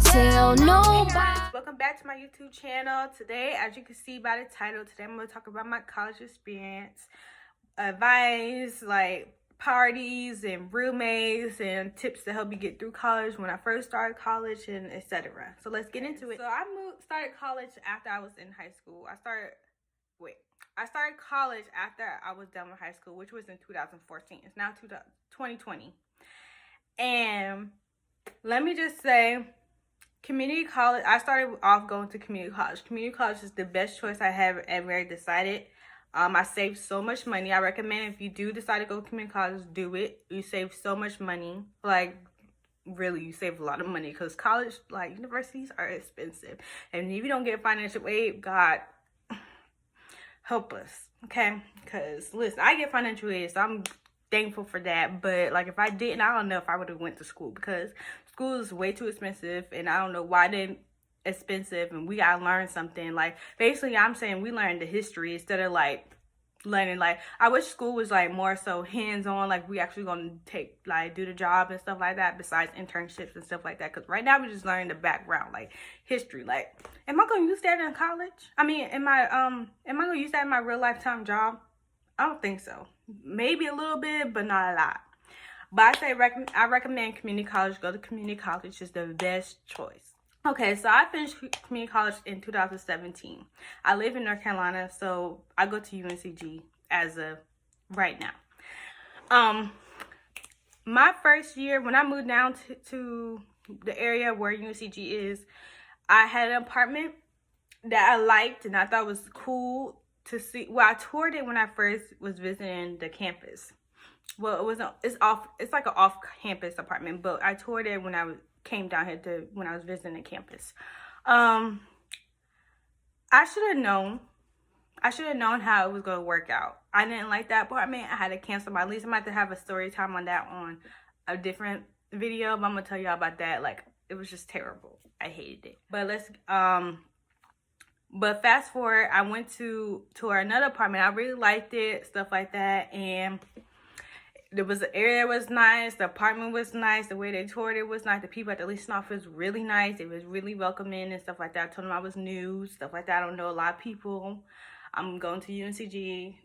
tell nobody. Hey guys, welcome back to my YouTube channel. Today, as you can see by the title, today I'm going to talk about my college experience, advice, like parties and roommates and tips to help you get through college when I first started college and etc. So let's get into it. So I started college after I was in high school. I started college after I was done with high school, which was in 2014. It's now 2020. And let me just say, community college, I started off going to community college. Community college is the best choice I have ever decided. I saved so much money. I recommend if you do decide to go to community college, do it. You save so much money. Like, really, you save a lot of money because college, like, universities are expensive. And if you don't get financial aid, God help us, okay? Because, listen, I get financial aid, so I'm thankful for that. But, like, if I didn't, I don't know if I would have went to school because school is way too expensive, and I don't know why they're expensive, and we gotta learn something. Like, basically, I'm saying we learn the history instead of, like, learning, like, I wish school was, like, more so hands-on, like, we actually gonna take, like, do the job and stuff like that, besides internships and stuff like that, because right now we're just learning the background, like, history. Like, am I gonna use that in college? I mean, am I gonna use that in my real lifetime job? I don't think so. Maybe a little bit, but not a lot. But I recommend community college. Go to community college. It's the best choice. Okay, so I finished community college in 2017. I live in North Carolina, so I go to UNCG as of right now. My first year, when I moved down to the area where UNCG is, I had an apartment that I liked and I thought was cool to see. Well, I toured it when I first was visiting the campus. Well, it's like an off-campus apartment, but I toured it when I came down here when I was visiting the campus. I should have known how it was going to work out. I didn't like that apartment. I had to cancel my lease. I'm about to have a story time on that on a different video, but I'm going to tell y'all about that. Like, it was just terrible. I hated it. But fast forward, I went to another apartment. I really liked it, stuff like that, and there was the area was nice, the apartment was nice, the way they toured it was nice, the people at the leasing office was really nice, it was really welcoming and stuff like that. I told them I was new, stuff like that. I don't know a lot of people. I'm going to UNCG,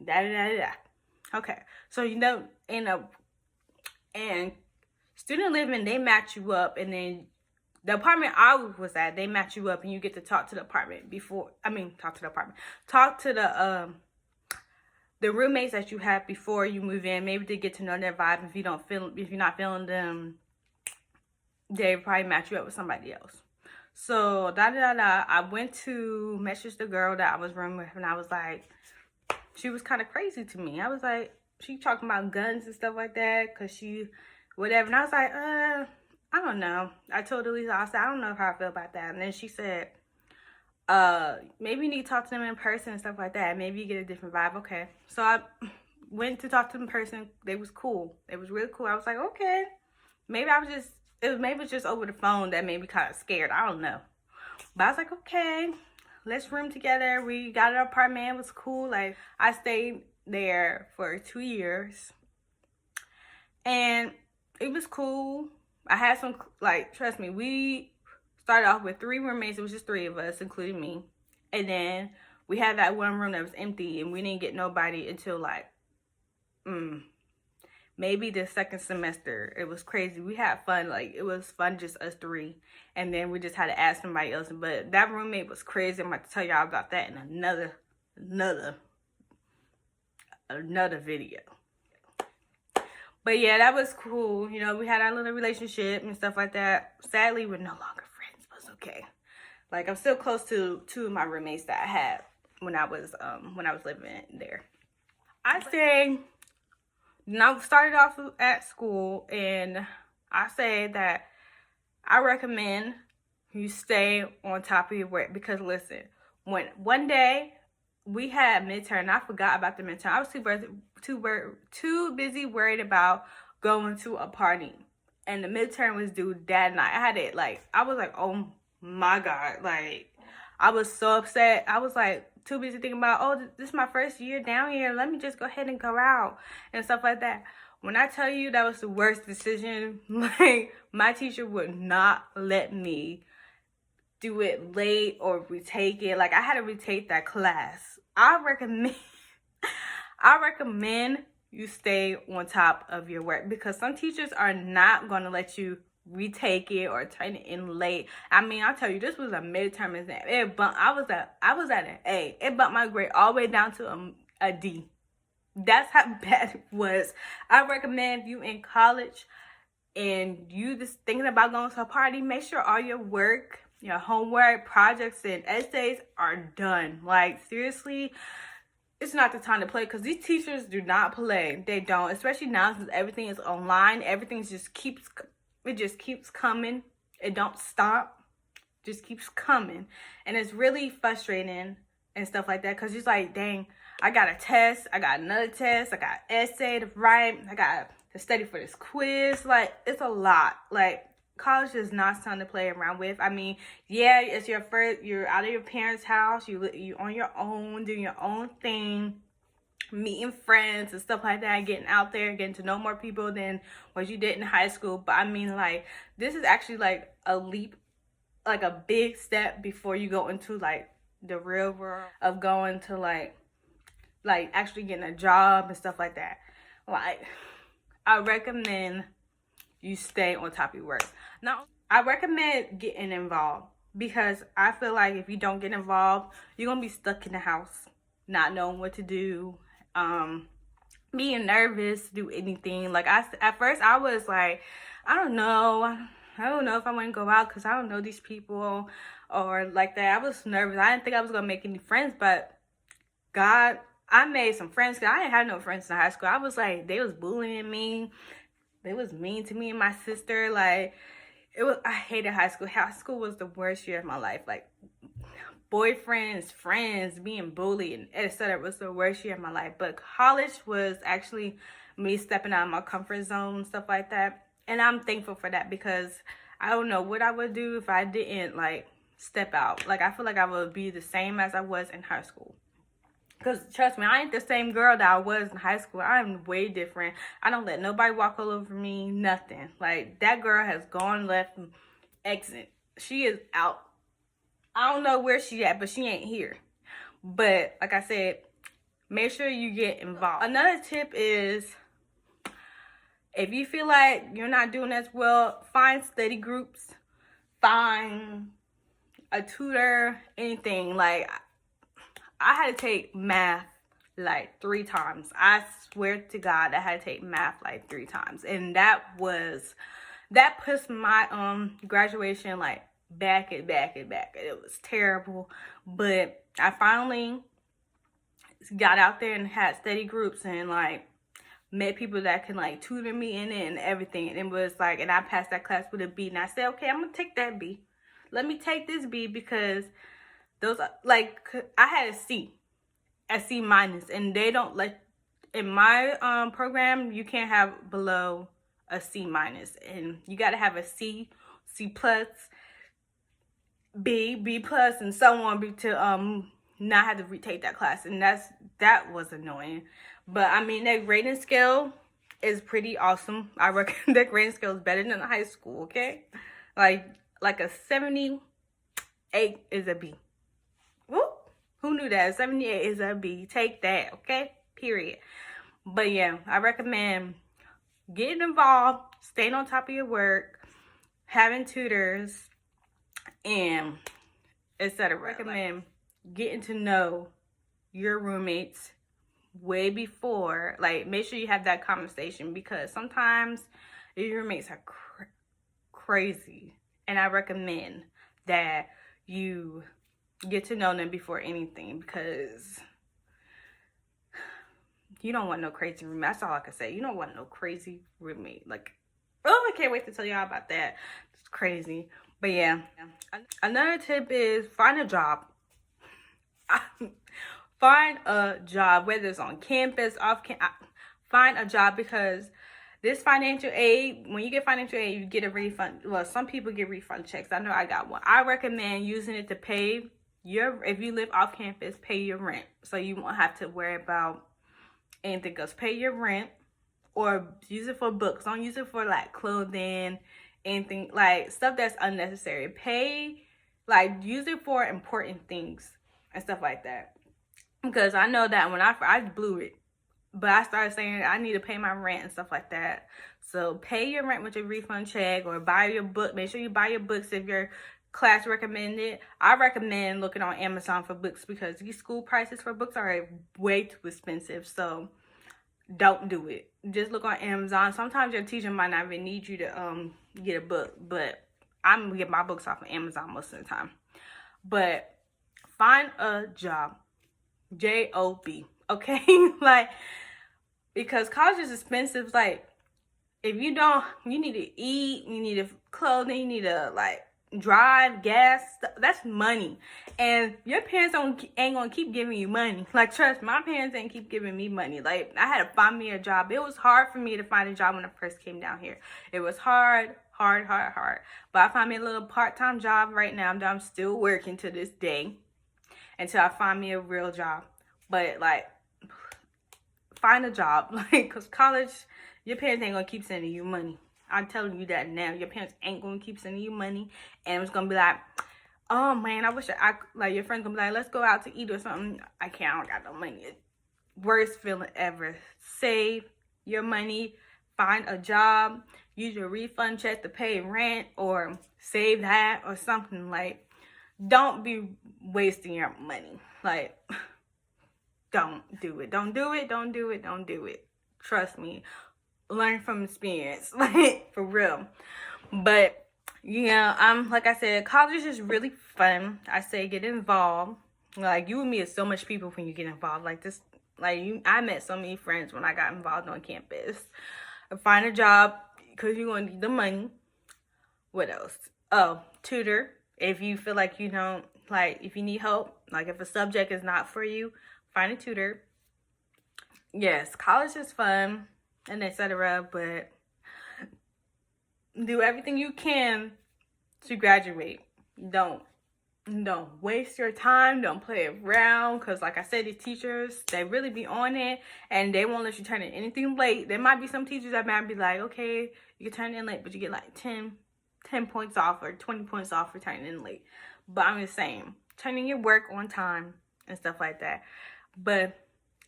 Okay, so and student living, they match you up, and then the apartment I was at, they match you up, and you get to talk to the apartment talk to the roommates that you have before you move in, maybe to get to know their vibe. If you're not feeling them, they probably match you up with somebody else. So I went to message the girl that I was rooming with, and I was like, she was kind of crazy to me. I was like, she talking about guns and stuff like that, cause she whatever, and I was like, I don't know. I told Elisa, I said, I don't know how I feel about that, and then she said, maybe you need to talk to them in person and stuff like that. Maybe you get a different vibe. Okay. So I went to talk to them in person. They was cool. It was really cool. I was like, okay. Maybe it was just over the phone that made me kind of scared. I don't know. But I was like, okay, let's room together. We got an apartment. It was cool. Like, I stayed there for 2 years. And it was cool. I had some, like, trust me, we started off with 3 roommates. It was just 3 of us, including me. And then we had that one room that was empty, and we didn't get nobody until, like, maybe the second semester. It was crazy. We had fun. Like, it was fun, just us 3. And then we just had to ask somebody else. But that roommate was crazy. I'm about to tell y'all about that in another video. But yeah, that was cool. You know, we had our little relationship and stuff like that. Sadly, we're no longer friends, but it's okay. Like, I'm still close to 2 of my roommates that I had when I was living there. I started off at school, and I say that I recommend you stay on top of your work, because listen, when one day we had midterm, I forgot about the midterm. I was too busy worried about going to a party, and the midterm was due that night. I was like, oh my God, like, I was so upset. I was like too busy thinking about, oh, this is my first year down here, let me just go ahead and go out and stuff like that. When I tell you that was the worst decision, like, my teacher would not let me do it late or retake it. Like, I had to retake that class. I recommend you stay on top of your work, because some teachers are not going to let you retake it or turn it in late. I mean, I'll tell you, this was a midterm exam. I was at an A. It bumped my grade all the way down to a D. That's how bad it was. I recommend, if you in college and you just thinking about going to a party, make sure all your work, your homework, projects, and essays are done. Like, seriously, it's not the time to play, because these teachers do not play. They don't, especially now since everything is online. Everything just keeps coming. It don't stop. Just keeps coming. And it's really frustrating and stuff like that, because it's like, dang, I got a test, I got another test, I got an essay to write, I got to study for this quiz. Like, it's a lot. Like, college is not something to play around with. I mean, yeah, it's your first, you're out of your parents' house, you on your own, doing your own thing, meeting friends and stuff like that, getting out there, getting to know more people than what you did in high school. But I mean, like, this is actually like a leap, like a big step before you go into like the real world of going to like actually getting a job and stuff like that. Like, I recommend you stay on top of your work. Now, I recommend getting involved, because I feel like if you don't get involved, you're gonna be stuck in the house, not knowing what to do, being nervous to do anything. Like, at first I was like, I don't know if I want to go out, because I don't know these people or like that. I was nervous. I didn't think I was gonna make any friends, but I made some friends, because I didn't have no friends in high school. I was like, they was bullying me. They was mean to me and my sister. Like, I hated high school. High school was the worst year of my life. Like, boyfriends, friends, being bullied, and etc. was the worst year of my life. But college was actually me stepping out of my comfort zone and stuff like that. And I'm thankful for that, because I don't know what I would do if I didn't like step out. Like, I feel like I would be the same as I was in high school. Because trust me, I ain't the same girl that I was in high school. I'm way different. I don't let nobody walk all over me, nothing. Like, that girl has gone, left, exit. She is out. I don't know where she at, but she ain't here. But like I said, make sure you get involved. Another tip is, if you feel like you're not doing as well, find study groups, find a tutor, anything. Like, I had to take math like 3 times. I swear to God, I had to take math like 3 times. And that puts my graduation like back. It was terrible. But I finally got out there and had study groups and like met people that can like tutor me in it and everything. And it was like, and I passed that class with a B. And I said, okay, I'm gonna take that B. Let me take this B, because those, like, I had a C minus, and they don't let, in my program, you can't have below a C minus, and you got to have a C, C plus, B plus, and so on, to not have to retake that class. And that was annoying. But I mean, that grading scale is pretty awesome. I reckon that grading scale is better than high school. Okay, like a 78 is a B. Who knew that? 78 is a B. Take that, okay? Period. But yeah, I recommend getting involved, staying on top of your work, having tutors, and etc. Recommend getting to know your roommates way before. Like, make sure you have that conversation, because sometimes your roommates are crazy. And I recommend that you get to know them before anything, because you don't want no crazy roommate. That's all I can say. You don't want no crazy roommate. Like, oh, I can't wait to tell y'all about that. It's crazy. But yeah, another tip is find a job. Find a job, whether it's on campus, off campus. Find a job, because this financial aid, when you get financial aid, you get a refund. Well, some people get refund checks. I know I got one. I recommend using it to pay if you live off campus, pay your rent, so you won't have to worry about anything else. Pay your rent, or use it for books. Don't use it for like clothing, anything like stuff that's unnecessary. Pay Like, use it for important things and stuff like that. Because I know that when I blew it, but I started saying I need to pay my rent and stuff like that. So pay your rent with your refund check, or buy your book. Make sure you buy your books if your class recommended. I recommend looking on Amazon for books, because these school prices for books are way too expensive. So don't do it. Just look on Amazon. Sometimes your teacher might not even need you to get a book, but I'm gonna get my books off of Amazon most of the time. But find a job. J-O-B. Okay? Like, because college is expensive. Like, if you don't, you need to eat, you need to clothing, you need to like drive, gas. That's money, and your parents ain't gonna keep giving you money. Like, trust me, my parents ain't keep giving me money. Like, I had to find me a job. It was hard for me to find a job when I first came down here. It was hard. But I found me a little part-time job right now that I'm still working to this day until I find me a real job. But like, find a job, like, because college, your parents ain't gonna keep sending you money. I'm telling you that now. Your parents ain't gonna keep sending you money, and it's gonna be like, oh man, I wish I like, your friends gonna be like, let's go out to eat or something. I don't got no money. Worst feeling ever. Save your money, find a job, use your refund check to pay rent, or save that or something. Like, don't be wasting your money. Like, don't do it. Don't do it. Don't do it. Don't do it. Trust me. Learn from experience. Like, for real. But yeah, like I said, college is really fun. I say get involved. Like, you and me is so much people when you get involved. Like this, like I met so many friends when I got involved on campus. Find a job, because you're gonna need the money. What else? Oh, tutor. If you feel like you don't, like, if you need help, like if a subject is not for you, find a tutor. Yes, college is fun and etc., but do everything you can to graduate. Don't waste your time. Don't play around, because like I said, the teachers, they really be on it, and they won't let you turn in anything late. There might be some teachers that might be like, okay, you can turn in late, but you get like 10 points off or 20 points off for turning in late. But I'm just saying, turning your work on time and stuff like that. But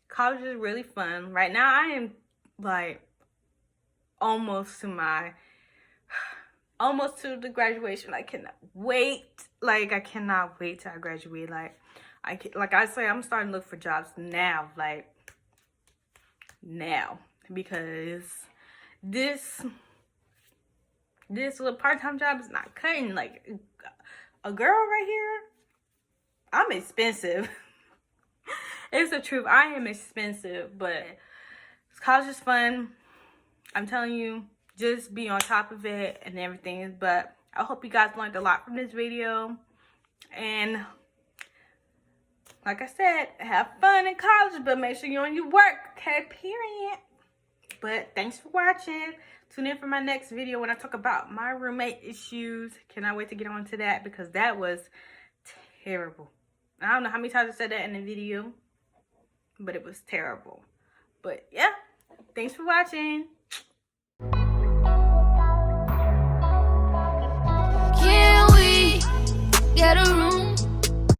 college is really fun. Right now, I am like almost to the graduation. I cannot wait. Like, I cannot wait till I graduate. Like, I say, I'm starting to look for jobs now. Like, now, because this little part-time job is not cutting. Like, a girl right here, I'm expensive. It's the truth. I am expensive, but college is fun. I'm telling you, just be on top of it and everything. But I hope you guys learned a lot from this video. And like I said, have fun in college, but make sure you're on your work. Okay, period. But thanks for watching. Tune in for my next video when I talk about my roommate issues. Cannot wait to get on to that, because that was terrible. I don't know how many times I said that in the video, but it was terrible. But yeah, thanks for watching. Can we get a room?